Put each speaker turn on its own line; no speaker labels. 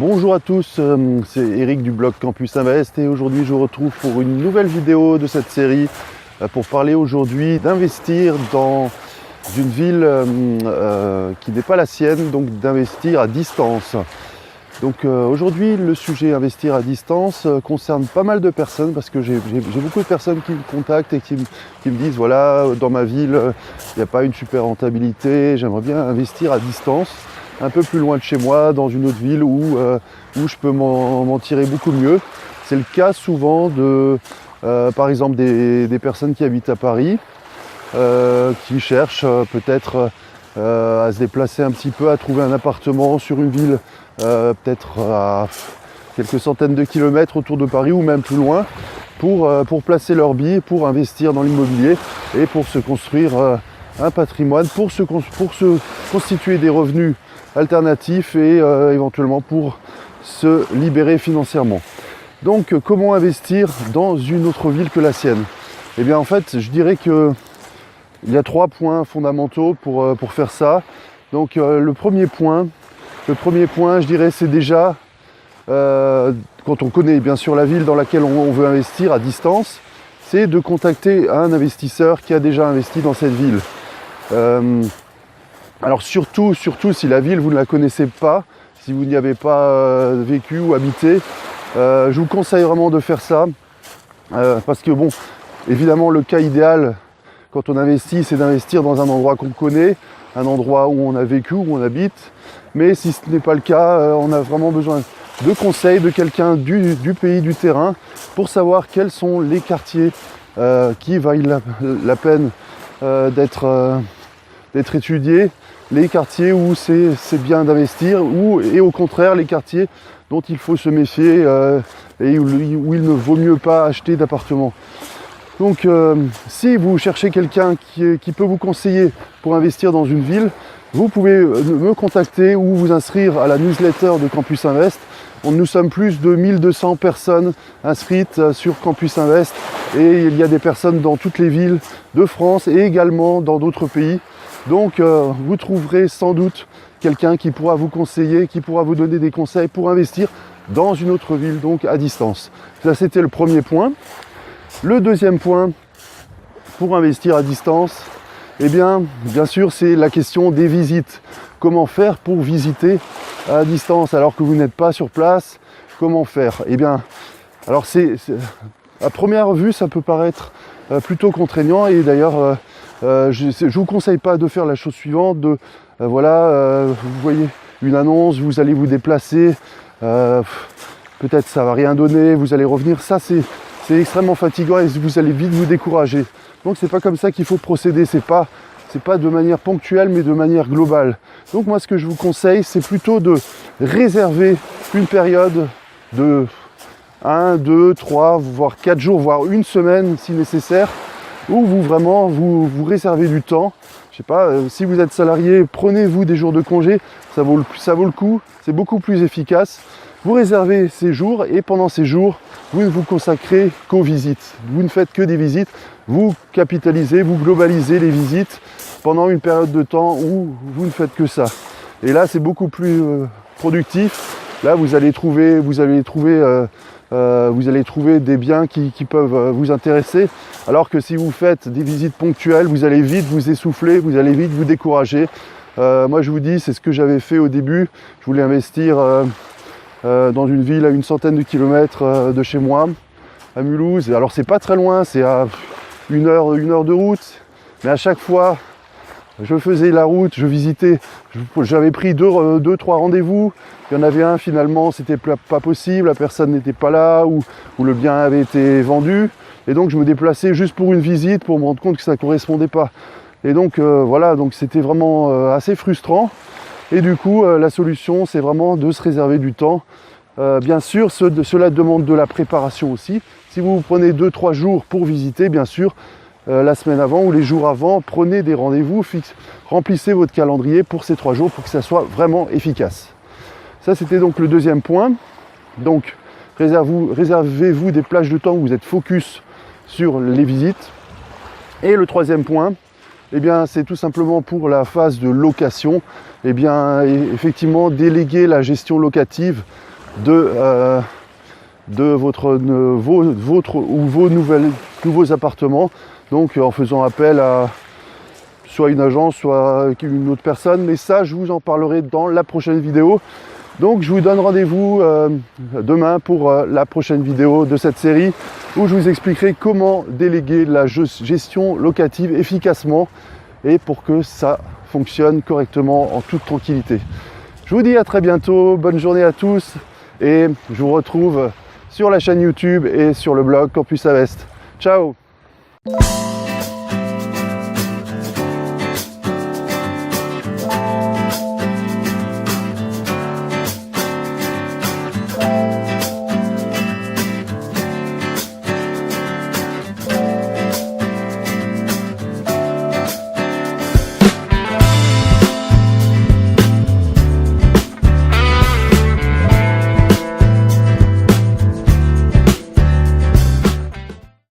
Bonjour à tous, c'est Eric du blog Campus Invest et aujourd'hui je vous retrouve pour une nouvelle vidéo de cette série pour parler aujourd'hui d'investir dans une ville qui n'est pas la sienne, donc d'investir à distance. Donc aujourd'hui le sujet investir à distance concerne pas mal de personnes parce que j'ai beaucoup de personnes qui me contactent et qui me disent voilà, dans ma ville il n'y a pas une super rentabilité, j'aimerais bien investir à distance, un peu plus loin de chez moi, dans une autre ville où je peux m'en tirer beaucoup mieux. C'est le cas souvent de, par exemple, des personnes qui habitent à Paris, qui cherchent peut-être à se déplacer un petit peu, à trouver un appartement sur une ville, peut-être à quelques centaines de kilomètres autour de Paris ou même plus loin, pour placer leur billet, pour investir dans l'immobilier et pour se construire un patrimoine, pour se constituer des revenus alternatifs et éventuellement pour se libérer financièrement. Donc comment investir dans une autre ville que la sienne? Eh bien en fait je dirais que il y a 3 points fondamentaux pour faire ça. Donc le premier point je dirais c'est déjà quand on connaît bien sûr la ville dans laquelle on veut investir à distance, c'est de contacter un investisseur qui a déjà investi dans cette ville. Alors surtout si la ville vous ne la connaissez pas, si vous n'y avez pas vécu ou habité, je vous conseille vraiment de faire ça parce que bon, évidemment le cas idéal quand on investit, c'est d'investir dans un endroit qu'on connaît, un endroit où on a vécu, où on habite, mais si ce n'est pas le cas, on a vraiment besoin de conseils de quelqu'un du pays, du terrain, pour savoir quels sont les quartiers qui valent la peine d'être étudiés, les quartiers où c'est bien d'investir, et au contraire les quartiers dont il faut se méfier et où il ne vaut mieux pas acheter d'appartement. Donc si vous cherchez quelqu'un qui peut vous conseiller pour investir dans une ville, vous pouvez me contacter ou vous inscrire à la newsletter de Campus Invest. Nous sommes plus de 1200 personnes inscrites sur Campus Invest et il y a des personnes dans toutes les villes de France et également dans d'autres pays. Donc vous trouverez sans doute quelqu'un qui pourra vous conseiller, qui pourra vous donner des conseils pour investir dans une autre ville, donc à distance. Ça c'était le premier point. Le deuxième point pour investir à distance, eh bien sûr c'est la question des visites. Comment faire pour visiter à distance alors que vous n'êtes pas sur place? Comment faire? Eh bien, alors à première vue ça peut paraître plutôt contraignant et d'ailleurs je ne vous conseille pas de faire la chose suivante, vous voyez une annonce, vous allez vous déplacer, peut-être ça va rien donner, vous allez revenir, ça c'est extrêmement fatigant et vous allez vite vous décourager. Donc c'est pas comme ça qu'il faut procéder, c'est pas de manière ponctuelle mais de manière globale. Donc moi ce que je vous conseille c'est plutôt de réserver une période de 1, 2, 3, voire 4 jours, voire une semaine si nécessaire, où vous réservez du temps. Je sais pas, si vous êtes salarié, prenez-vous des jours de congé, ça vaut le coup, c'est beaucoup plus efficace. Vous réservez ces jours et pendant ces jours, vous ne vous consacrez qu'aux visites. Vous ne faites que des visites, vous capitalisez, vous globalisez les visites pendant une période de temps où vous ne faites que ça. Et là, c'est beaucoup plus productif. Là, vous allez trouver des biens qui peuvent vous intéresser. Alors que si vous faites des visites ponctuelles, vous allez vite vous essouffler, vous allez vite vous décourager. Moi, je vous dis, c'est ce que j'avais fait au début. Je voulais investir dans une ville à une centaine de kilomètres de chez moi, à Mulhouse. Alors c'est pas très loin, c'est à une heure de route, mais à chaque fois je faisais la route, je visitais, j'avais pris 2-3 rendez-vous, il y en avait un finalement c'était pas possible, la personne n'était pas là ou le bien avait été vendu et donc je me déplaçais juste pour une visite pour me rendre compte que ça ne correspondait pas. Et donc voilà, donc c'était vraiment assez frustrant. Et du coup, la solution, c'est vraiment de se réserver du temps. Bien sûr, cela demande de la préparation aussi. Si vous prenez 2-3 jours pour visiter, bien sûr, la semaine avant ou les jours avant, prenez des rendez-vous fixes. Remplissez votre calendrier pour ces 3 jours pour que ça soit vraiment efficace. Ça, c'était donc le deuxième point. Donc, réservez-vous des plages de temps où vous êtes focus sur les visites. Et le troisième point, eh bien, c'est tout simplement pour la phase de location, eh bien, effectivement, déléguer la gestion locative de vos nouveaux appartements. Donc en faisant appel à soit une agence, soit une autre personne. Mais ça, je vous en parlerai dans la prochaine vidéo. Donc je vous donne rendez-vous demain pour la prochaine vidéo de cette série où je vous expliquerai comment déléguer la gestion locative efficacement et pour que ça fonctionne correctement en toute tranquillité. Je vous dis à très bientôt, bonne journée à tous et je vous retrouve sur la chaîne YouTube et sur le blog Campus Avest. Ciao!